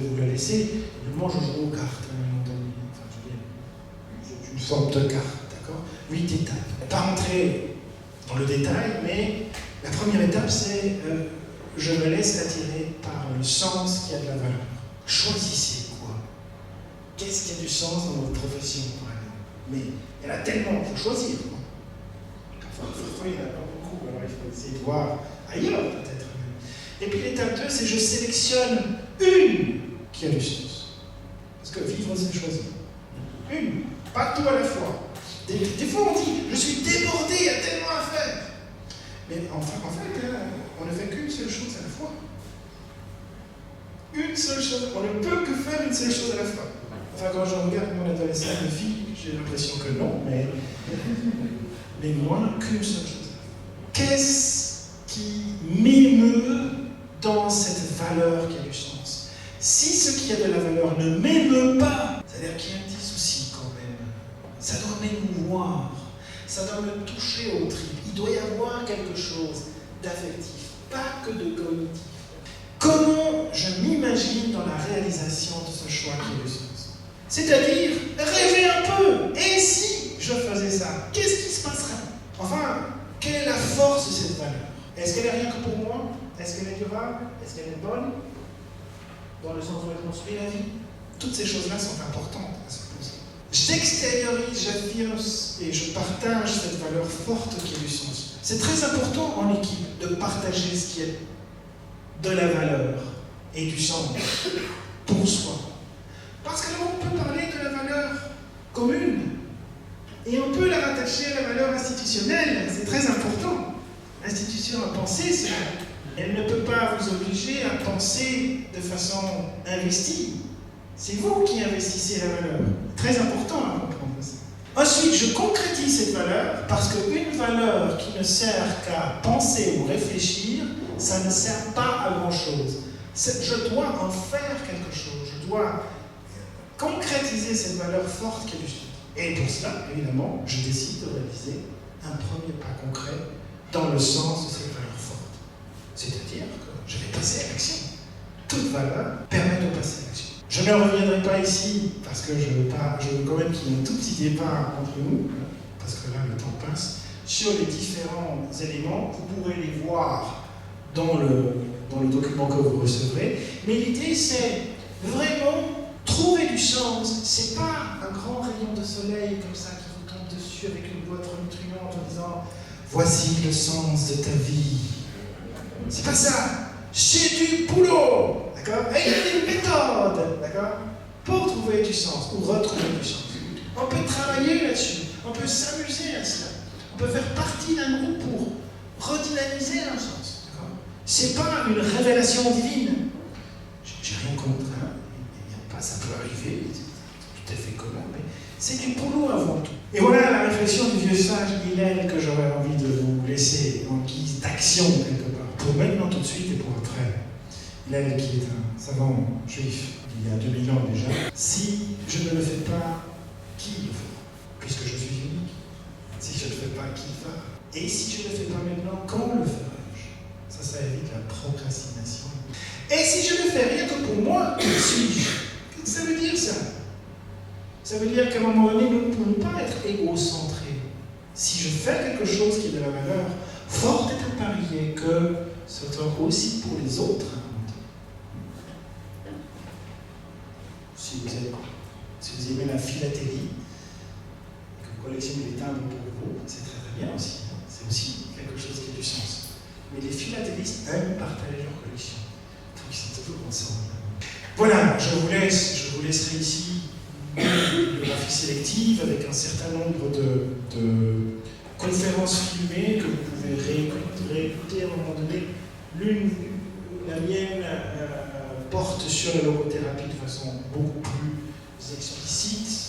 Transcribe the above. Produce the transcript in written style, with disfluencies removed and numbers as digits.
vais vous la laisser. Moi, je joue aux cartes, à un moment donné. Enfin, je veux dire, c'est une sorte de carte, d'accord? 8 étapes. Pas rentrer dans le détail, mais la première étape, c'est je me laisse attirer par le sens qui a de la valeur. Choisissez quoi? Qu'est-ce qui a du sens dans votre profession, par exemple? Mais il y en a tellement, il faut choisir. Enfin, il n'y en a pas beaucoup, alors il faut essayer de voir ailleurs, peut-être. Et puis l'étape 2, c'est je sélectionne une qui a du sens. Parce que vivre, c'est choisir. Une, pas tout à la fois. Des fois, on dit, je suis débordé, il y a tellement à faire. Mais en fait, on ne fait qu'une seule chose à la fois. Une seule chose. On ne peut que faire une seule chose à la fois. Enfin, quand je regarde mon adolescent, mes filles, j'ai l'impression que non, mais moi, qu'une seule chose. Qu'est-ce qui m'émeut dans cette valeur qui a du sens? Si ce qui a de la valeur ne m'émeut pas, c'est-à-dire qu'il y a un petit souci quand même, ça doit m'émouvoir, ça doit me toucher au tripes. Il doit y avoir quelque chose d'affectif, pas que de cognitif. Comment je m'imagine dans la réalisation de ce choix qui a du sens? C'est-à-dire, rêver un peu. Et si je faisais ça, qu'est-ce qui se passerait? Enfin, quelle est la force de cette valeur? Est-ce qu'elle est rien que pour moi? Est-ce qu'elle est durable? Est-ce qu'elle est bonne? Dans le sens où elle construit la vie? Toutes ces choses-là sont importantes à se poser. J'extériorise, j'affirme et je partage cette valeur forte qui a du sens. C'est très important en équipe de partager ce qui est de la valeur et du sens pour soi. Parce que là, on peut parler de la valeur commune et on peut la rattacher à la valeur institutionnelle. C'est très important. L'institution à penser, elle ne peut pas vous obliger à penser de façon investie. C'est vous qui investissez la valeur. Très important à comprendre ça. Ensuite, je concrétise cette valeur parce qu'une valeur qui ne sert qu'à penser ou réfléchir, ça ne sert pas à grand-chose. Je dois en faire quelque chose. Je dois concrétiser cette valeur forte qui est du sens. Et pour cela, évidemment, je décide de réaliser un premier pas concret dans le sens de cette valeur forte. C'est-à-dire que je vais passer à l'action. Toute valeur permet de passer à l'action. Je ne reviendrai pas ici, parce que je veux quand même qu'il y ait un tout petit débat entre nous, parce que là, le temps passe, sur les différents éléments. Vous pourrez les voir dans le document que vous recevrez. Mais l'idée, c'est vraiment trouver du sens. C'est pas un grand rayon de soleil comme ça qui vous tombe dessus avec une boîte tonitruante en disant « Voici le sens de ta vie ». C'est pas ça. C'est du boulot, d'accord? Et il y a des méthodes, d'accord? Pour trouver du sens, ou retrouver du sens. On peut travailler là-dessus, on peut s'amuser à cela. On peut faire partie d'un groupe pour redynamiser un sens, d'accord? C'est pas une révélation divine. J'ai rien contre, hein? Ça peut arriver, c'est tout à fait commun, mais c'est du boulot avant tout. Et voilà la réflexion du vieux sage Hillel que j'aurais envie de vous laisser en guise d'action quelque part, pour maintenant tout de suite et pour après. Hillel qui est un savant juif il y a 2000 ans déjà. Si je ne le fais pas, qui le fera? Puisque je suis unique. Si je ne le fais pas, qui le fera? Et si je ne le fais pas maintenant, quand le ferai-je? Ça évite la procrastination. Et si je ne fais rien que pour moi, qui suis-je? Ça veut dire ça. Ça veut dire qu'à un moment donné, nous ne pouvons pas être égocentrés. Si je fais quelque chose qui est de la valeur, fort est à parier que ce sera aussi pour les autres. Si vous aimez la philatélie, que vous collectionnez les timbres pour vous, c'est très très bien aussi. C'est aussi quelque chose qui a du sens. Mais les philatélistes aiment partager leur collection. Donc ils sont toujours ensemble. Voilà, je vous laisserai ici une graphie sélective avec un certain nombre de conférences filmées que vous pouvez réécouter à un moment donné. La mienne porte sur la logothérapie de façon beaucoup plus explicite.